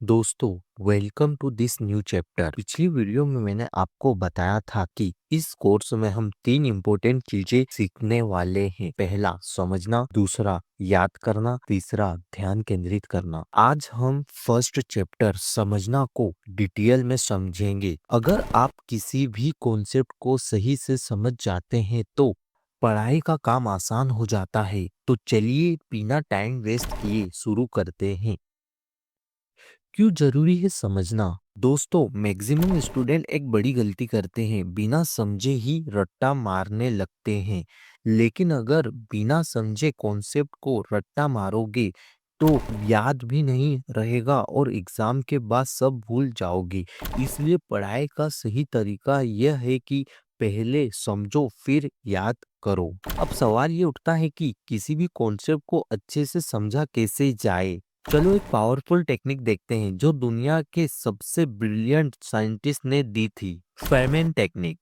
दोस्तों, welcome to this new chapter. पिछली video में मैंने आपको बताया था कि इस कोर्स में हम 3 इम्पोर्टेंट चीजें सीखने वाले हैं। पहला समझना, दूसरा याद करना, तीसरा ध्यान केंद्रित करना। आज हम फर्स्ट चैप्टर समझना को डिटेल में समझेंगे। अगर आप किसी भी कॉन्सेप्ट को सही से समझ जाते हैं तो पढ़ाई का काम आसान हो जाता है। तो चलिए बिना टाइम वेस्ट किए शुरू करते हैं। क्यों जरूरी है समझना? दोस्तों, मैक्सिमम स्टूडेंट एक बड़ी गलती करते हैं, बिना समझे ही रट्टा मारने लगते हैं। लेकिन अगर बिना समझे कॉन्सेप्ट को रट्टा मारोगे तो याद भी नहीं रहेगा और एग्जाम के बाद सब भूल जाओगे। इसलिए पढ़ाई का सही तरीका यह है कि पहले समझो फिर याद करो। अब सवाल ये उठता है कि किसी भी कॉन्सेप्ट को अच्छे से समझा कैसे जाए। चलो एक पावरफुल टेक्निक देखते हैं जो दुनिया के सबसे ब्रिलियंट साइंटिस्ट ने दी थी। फेरमैन टेक्निक,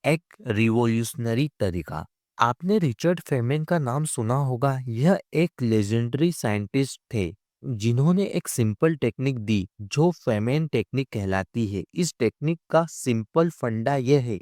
एक रिवॉल्यूशनरी तरीका। आपने रिचर्ड फेरमैन का नाम सुना होगा। यह एक लेजेंडरी साइंटिस्ट थे जिन्होंने एक सिंपल टेक्निक दी जो फेरमैन टेक्निक कहलाती है। इस टेक्निक का सिंपल फंडा यह है,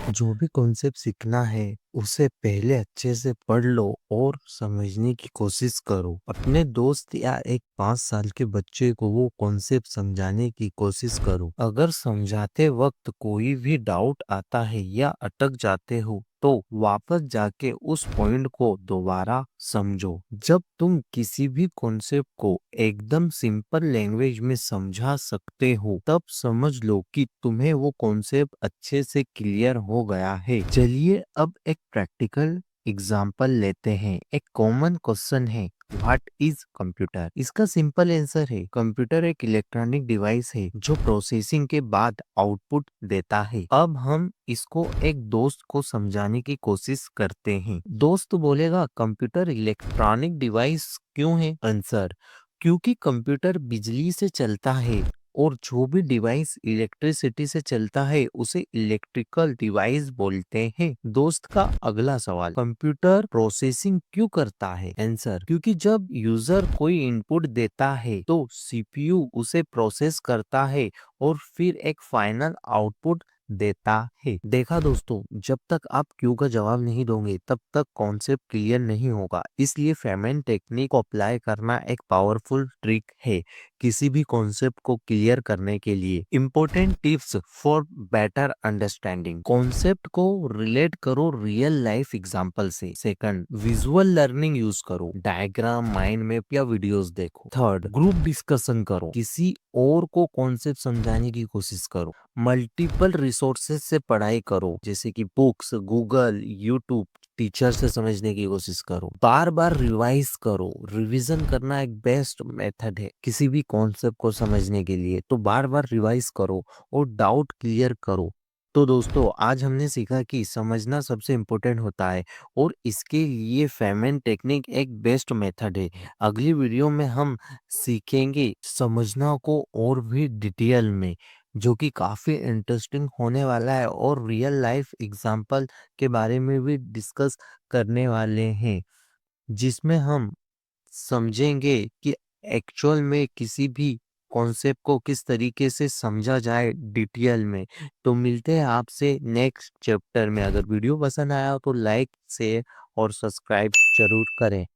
जो भी कॉन्सेप्ट सीखना है उसे पहले अच्छे से पढ़ लो और समझने की कोशिश करो। अपने दोस्त या एक 5 साल के बच्चे को वो कॉन्सेप्ट समझाने की कोशिश करो। अगर समझाते वक्त कोई भी डाउट आता है या अटक जाते हो तो वापस जाके उस पॉइंट को दोबारा समझो। जब तुम किसी भी कॉन्सेप्ट को एकदम सिंपल लैंग्वेज में समझा सकते हो तब समझ लो कि तुम्हें वो कॉन्सेप्ट अच्छे से क्लियर हो गया है। चलिए अब एक प्रैक्टिकल एग्जाम्पल लेते हैं। एक कॉमन क्वेश्चन है, व्हाट इज कंप्यूटर? इसका सिंपल आंसर है, कंप्यूटर एक इलेक्ट्रॉनिक डिवाइस है जो प्रोसेसिंग के बाद आउटपुट देता है। अब हम इसको एक दोस्त को समझाने की कोशिश करते हैं। दोस्त बोलेगा, कंप्यूटर इलेक्ट्रॉनिक डिवाइस क्यों है? आंसर, क्योंकि कंप्यूटर बिजली से चलता है और जो भी डिवाइस इलेक्ट्रिसिटी से चलता है उसे इलेक्ट्रिकल डिवाइस बोलते हैं। दोस्त का अगला सवाल, कंप्यूटर प्रोसेसिंग क्यों करता है? आंसर, क्योंकि जब यूजर कोई इनपुट देता है तो सीपीयू उसे प्रोसेस करता है और फिर एक फाइनल आउटपुट देता है। देखा दोस्तों, जब तक आप क्यों का जवाब नहीं दोगे तब तक कॉन्सेप्ट क्लियर नहीं होगा। इसलिए फेरमैन टेक्निक को अप्लाई करना एक पावरफुल ट्रिक है किसी भी कॉन्सेप्ट को क्लियर करने के लिए। Important tips for better understanding, concept को रिलेट करो रियल लाइफ एग्जांपल से। सेकंड, विजुअल लर्निंग यूज करो, डायग्राम, माइंड मैप या वीडियोस देखो। थर्ड, ग्रुप डिस्कशन करो, किसी और को कॉन्सेप्ट समझाने की कोशिश करो। मल्टीपल रिसोर्सेज से पढ़ाई करो, जैसे कि बुक्स, गूगल, यूट्यूब। टीचर से समझने की कोशिश करो। बार बार रिवाइज करो, रिवीजन करना एक बेस्ट मेथड है किसी भी कॉन्सेप्ट को समझने के लिए। तो बार बार रिवाइज करो और डाउट क्लियर करो। तो दोस्तों, आज हमने सीखा कि समझना सबसे इम्पोर्टेंट होता है और इसके लिए फेरमैन टेक्निक एक बेस्ट मेथड है। अगली वीडियो में हम सीखेंगे समझना को और भी डिटेल में, जो कि काफ़ी इंटरेस्टिंग होने वाला है और रियल लाइफ एग्जाम्पल के बारे में भी डिस्कस करने वाले हैं, जिसमें हम समझेंगे कि एक्चुअल में किसी भी कॉन्सेप्ट को किस तरीके से समझा जाए डिटेल में। तो मिलते हैं आपसे नेक्स्ट चैप्टर में। अगर वीडियो पसंद आया हो तो लाइक, शेयर और सब्सक्राइब जरूर करें।